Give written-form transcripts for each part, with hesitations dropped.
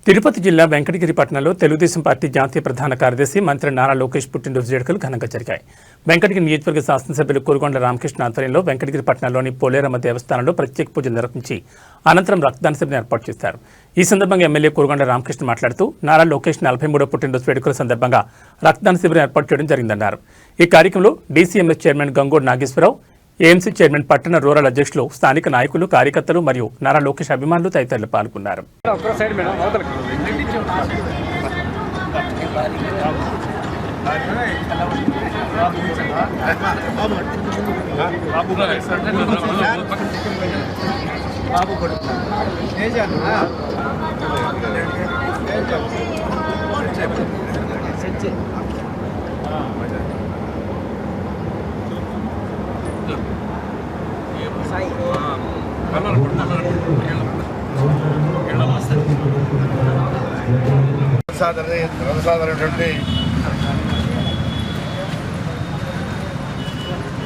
తిరుపతి జిల్లా వెంకటగిరి పట్టణంలో తెలుగుదేశం పార్టీ జాతీయ ప్రధాన కార్యదర్శి మంత్రి నారా లోకేష్ పుట్టినరోజు వేడుకలు ఘనంగా జరిగాయి. వెంకటగిరి నియోజకవర్గ శాసనసభ్యులు కురుగొండ్ల రామకృష్ణ ఆధ్వర్యంలో వెంకటగిరి పట్టణంలోని పోలేరమ్మ దేవస్థానంలో ప్రత్యేక పూజలు నిర్వహించి అనంతరం రక్తదాన శిబిరం ఏర్పాటు చేశారు. ఈ సందర్భంగా ఎమ్మెల్యే కురుగొండ్ల రామకృష్ణ మాట్లాడుతూ నారా లోకేష్ 43వ పుట్టినరోజు వేడుకల సందర్భంగా రక్తదాన శిబిరం ఏర్పాటు చేయడం జరిగిందన్నారు. ఈ కార్యక్రమంలో DCMS chairman Gangod Nageswararao, AMC chairman పట్టణ రూరల్ అధ్యక్షులు, స్థానిక నాయకులు, కార్యకర్తలు మరియు నారా లోకేష్ అభిమానులు తదితరులు పాల్గొన్నారు. రథసాదరైనటువంటి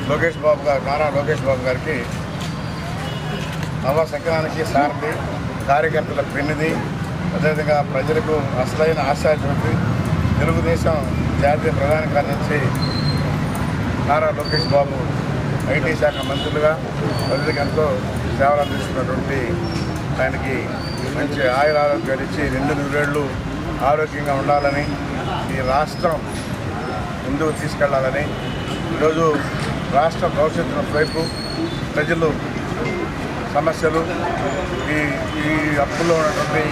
లోకేష్ బాబు గారు, నారా లోకేష్ బాబు గారికి నవ సంక్రాంతికి సారథి, కార్యకర్తల పెన్నిది, అదేవిధంగా ప్రజలకు అసలైన ఆశాజ్యోతి, తెలుగుదేశం జాతీయ ప్రధాన కార్యదర్శి నారా లోకేష్ బాబు ఐటీ శాఖ మంత్రులుగా ప్రజలకు ఎంతో సేవలు అందిస్తున్నటువంటి ఆయనకి మంచి ఆయురారోగ్యాలు ఇచ్చి 2 ఆరోగ్యంగా ఉండాలని, ఈ రాష్ట్రం ముందుకు తీసుకెళ్లాలని, ఈరోజు రాష్ట్ర భవిష్యత్తును వైపు ప్రజలు సమస్యలు, ఈ అప్పుల్లో ఉన్నటువంటి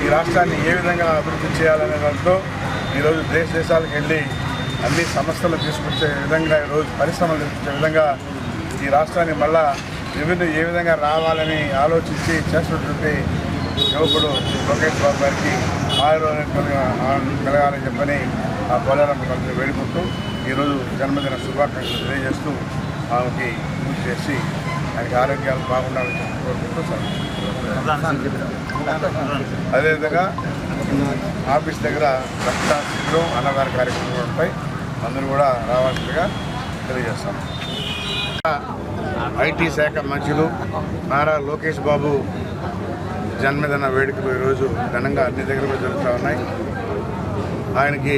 ఈ రాష్ట్రాన్ని ఏ విధంగా అభివృద్ధి చేయాలనే దాంతో ఈరోజు దేశాలకు వెళ్ళి అన్ని సమస్యలు తీసుకొచ్చే విధంగా, ఈరోజు పరిశ్రమలు తీసుకొచ్చే విధంగా ఈ రాష్ట్రాన్ని మళ్ళా రెవెన్యూ ఏ విధంగా రావాలని ఆలోచించి చేస్తున్నటువంటి యువకుడు లోకేష్ బాబు గారికి కలగాలని చెప్పని ఆ పోలేరమ్మ కలిసి వేడుకుంటూ ఈరోజు జన్మదిన శుభాకాంక్షలు తెలియజేస్తూ ఆమెకి పూజ చేసి ఆయనకి ఆరోగ్యాలు బాగుండాలని కోరుకుంటూ అదేవిధంగా ఆఫీస్ దగ్గర రక్తదాన శిబిరం, అన్నదాన కార్యక్రమాలపై అందరూ కూడా రావాల్సిందిగా తెలియజేస్తాం. ఐటీ శాఖ మంత్రులు నారా లోకేష్ బాబు జన్మదిన వేడుకలు ఈరోజు ఘనంగా అన్ని దగ్గర జరుగుతూ ఉన్నాయి. ఆయనకి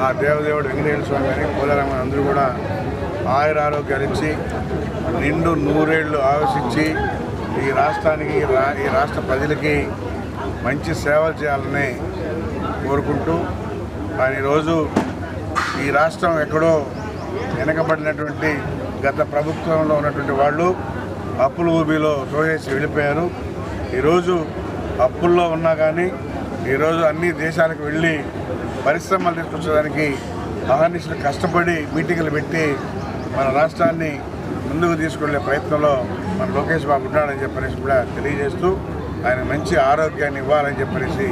ఆ దేవదేవుడు వెంకటేశ్వర స్వామి గారి, పోలేరమ్మ అందరూ కూడా ఆయురారోగ్యాలు ఇచ్చి 100 ఆలోచించి ఈ రాష్ట్రానికి, ఈ రాష్ట్ర ప్రజలకి మంచి సేవలు చేయాలని కోరుకుంటూ, ఆయన ఈరోజు ఈ రాష్ట్రం ఎక్కడో వెనకబడినటువంటి గత ప్రభుత్వంలో ఉన్నటువంటి వాళ్ళు అప్పుల ఊబిలో తోసేసి వెళ్ళిపోయారు. ఈరోజు అప్పుల్లో ఉన్నా కానీ ఈరోజు అన్ని దేశాలకు వెళ్ళి పరిశ్రమలు తీసుకొచ్చడానికి అహర్నిశలు కష్టపడి మీటింగులు పెట్టి మన రాష్ట్రాన్ని ముందుకు తీసుకెళ్లే ప్రయత్నంలో మన లోకేష్ బాబు ఉన్నాడని చెప్పనేసి కూడా తెలియజేస్తూ, ఆయన మంచి ఆరోగ్యాన్ని ఇవ్వాలని చెప్పనేసి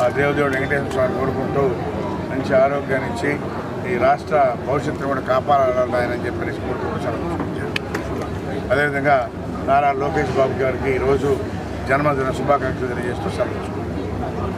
ఆ దేవదేవుడు వెంకటేశ్వర స్వామి కోరుకుంటూ మంచి ఆరోగ్యాన్ని ఇచ్చి ఈ రాష్ట్ర భవిష్యత్తును కూడా కాపాడాలని ఆయన చెప్పనేసి కోరుకుంటూ అదేవిధంగా నారా లోకేష్ బాబు గారికి ఈరోజు జన్మదిన శుభాకాంక్షలు తెలియజేస్తూ సెలవు.